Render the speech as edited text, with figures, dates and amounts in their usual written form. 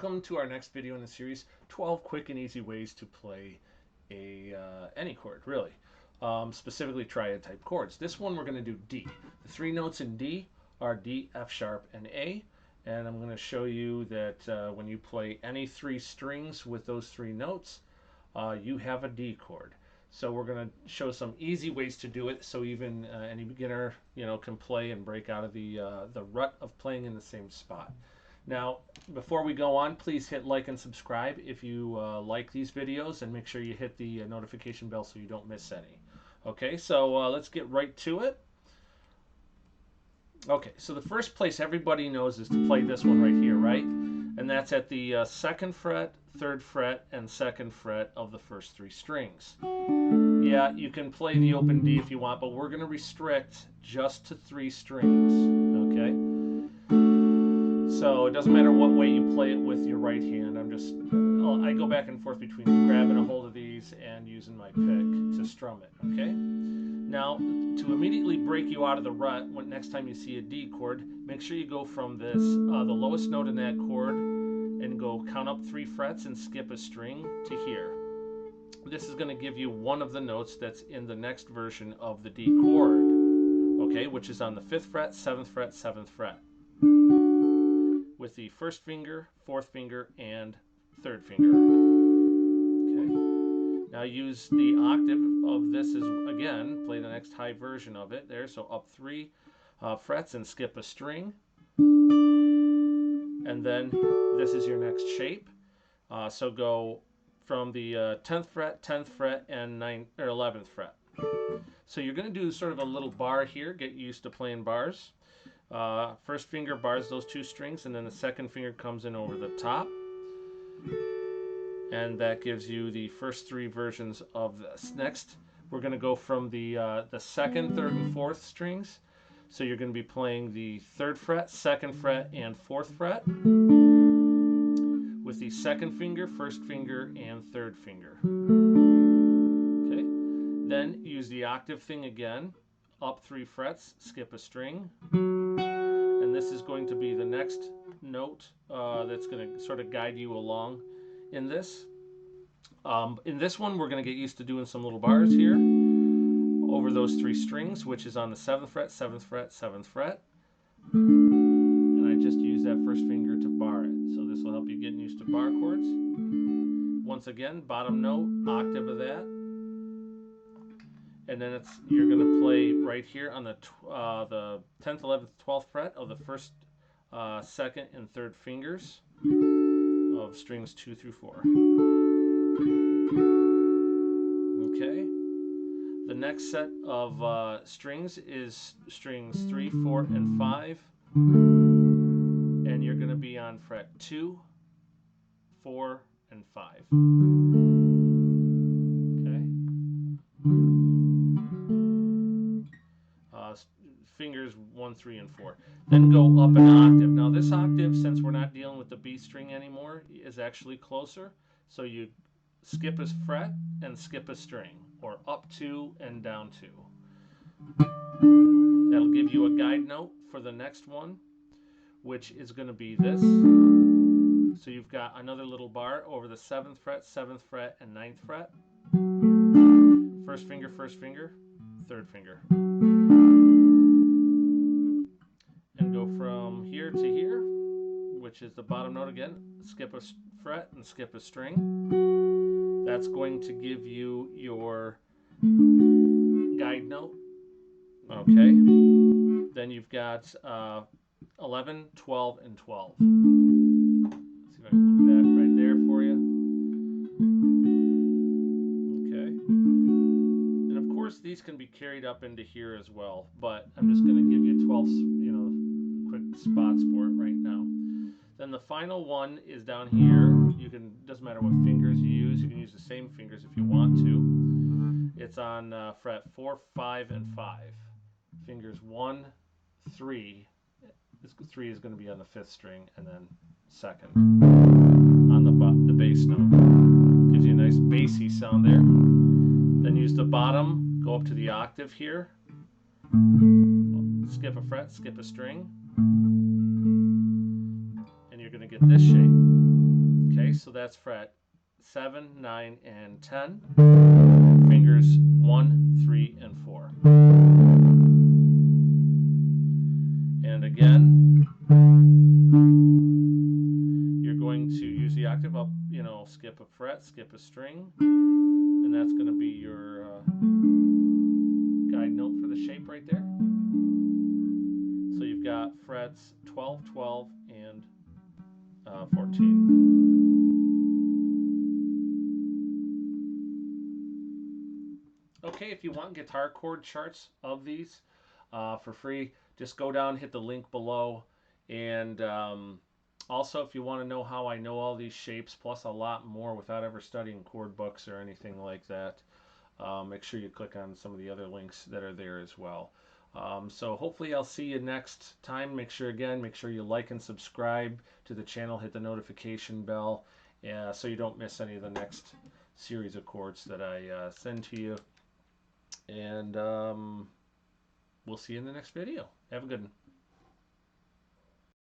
welcome to our next video in the series, 12 quick and easy ways to play any chord, really. Specifically triad type chords. This one we're going to do D. The three notes in D are D, F sharp, and A. And I'm going to show you that when you play any three strings with those three notes, you have a D chord. So we're going to show some easy ways to do it, so even any beginner, can play and break out of the rut of playing in the same spot. Now, before we go on, please hit like and subscribe if you like these videos, and make sure you hit the notification bell so you don't miss any. Okay, so let's get right to it. Okay, so the first place everybody knows is to play this one right here, right? And that's at the 2nd fret, 3rd fret, and 2nd fret of the first three strings. Yeah, you can play the open D if you want, but we're going to restrict just to three strings, okay? So it doesn't matter what way you play it with your right hand. I go back and forth between grabbing a hold of these and using my pick to strum it, okay? Now, to immediately break you out of the rut, next time you see a D chord, make sure you go from this, the lowest note in that chord, and go count up 3 frets and skip a string to here. This is going to give you one of the notes that's in the next version of the D chord, okay, which is on the 5th fret, 7th fret, 7th fret, with the 1st finger, 4th finger, and 3rd finger. Okay. Now use the octave of this again, play the next high version of it there, so up 3 frets and skip a string. And then this is your next shape. So go from the 10th fret, 10th fret, and 11th fret. So you're going to do sort of a little bar here. Get used to playing bars. 1st finger bars those 2 strings, and then the 2nd finger comes in over the top. And that gives you the first 3 versions of this. Next, we're going to go from the 2nd, 3rd, and 4th strings. So you're going to be playing the 3rd fret, 2nd fret, and 4th fret with the 2nd finger, 1st finger, and 3rd finger. Okay. Then use the octave thing again. Up 3 frets, skip a string. And this is going to be the next note that's going to sort of guide you along in this. In this one, we're going to get used to doing some little bars here over those 3 strings, which is on the 7th fret, 7th fret, 7th fret. And I just use that 1st finger to bar it. So this will help you get used to bar chords. Once again, bottom note, octave of that. And then you're going to play right here on the 10th, 11th, 12th fret of the 1st, 2nd, and 3rd fingers of strings 2 through 4. Okay. The next set of strings is strings 3, 4, and 5. And you're going to be on fret 2, 4, and 5. Fingers 1, 3, and 4. Then go up an octave. Now this octave, since we're not dealing with the B string anymore, is actually closer. So you skip a fret and skip a string, or up 2 and down 2. That'll give you a guide note for the next one, which is going to be this. So you've got another little bar over the 7th fret, 7th fret, and 9th fret. 1st finger, 1st finger, 3rd finger. And go from here to here, which is the bottom note again. Skip a fret and skip a string. That's going to give you your guide note. Okay. Then you've got 11, 12, and 12. Let's see if I can move that right there for you. Okay. And of course, these can be carried up into here as well, but I'm just going to give you 12, quick spots for it right now. Then the final one is down here. Doesn't matter what fingers you can use the same fingers if you want to. It's on fret 4, 5, and 5. Fingers 1, 3. This 3 is going to be on the 5th string, and then 2nd on the bass note. Gives you a nice bassy sound there. Then use the bottom, go up to the octave here. Skip a fret, skip a string. And you're going to get this shape. so that's fret 7, 9, and 10. Fingers 1, 3, and 4. And again, you're going to use the octave up, skip a fret, skip a string, and that's going to be your guide note for the shape right there. So you've got frets 12, 12, and 14. Okay, if you want guitar chord charts of these for free, just go down, hit the link below. And also, if you want to know how I know all these shapes, plus a lot more without ever studying chord books or anything like that, make sure you click on some of the other links that are there as well. So hopefully I'll see you next time. Make sure you like and subscribe to the channel, hit the notification bell so you don't miss any of the next series of chords that I send to you. And we'll see you in the next video. Have a good one.